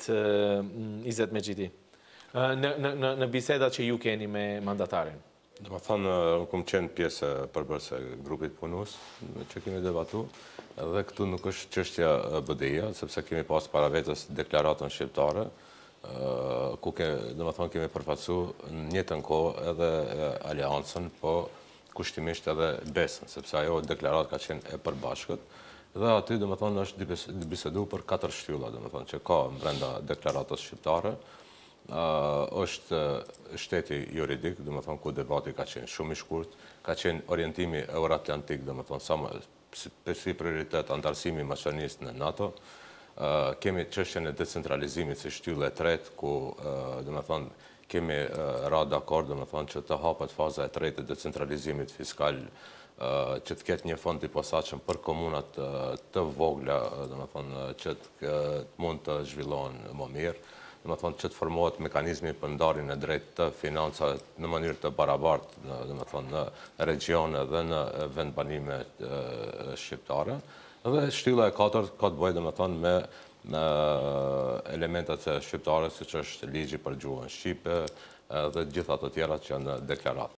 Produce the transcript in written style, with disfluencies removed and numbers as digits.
20 me GT. Në bisedat që ju keni me mandatarin? Dhe më thonë, kom qenë pjesë përbërse grupit punus që kemi debatu, dhe këtu nuk është çështja BDI-a, sepse kemi pas para vetës deklaratën shqiptare, ku dhe më thonë kemi përfacu në njëtën kohë edhe aliancën, po kushtimisht edhe besën, sepse ajo deklarat ka qenë e përbashkët, dhe aty dhe më thonë është bisedu për 4 shtylla, dhe më thonë që ka brenda deklaratës shqiptare, është shteti juridik, dhe më thonë ku debati ka qenë shumë i shkurt, ka qenë orientimi Euro-Atlantik, dhe më thonë si prioritet antarësimi maqenisë në NATO, kemi çështjen e decentralizimit si shtylla e tretë, ku dhe më thonë kemi ra dakord, dhe më thonë që të hapet faza e tretë e decentralizimit fiskal, që të ketë një fond i posaçëm për komunat të vogla, dhe më thonë që të mund të zhvillohen më mirë, dhe më thonë që të formohet mekanizmi për ndarjen e drejtë të financave në mënyrë të barabartë, dhe më thonë në regione dhe në vendbanime shqiptare. Dhe shtylla e katërt ka të bëjë, dhe më thonë, me elementet shqiptare, siç është ligji për gjuhën shqipe dhe gjitha të tjera që janë në deklaratë.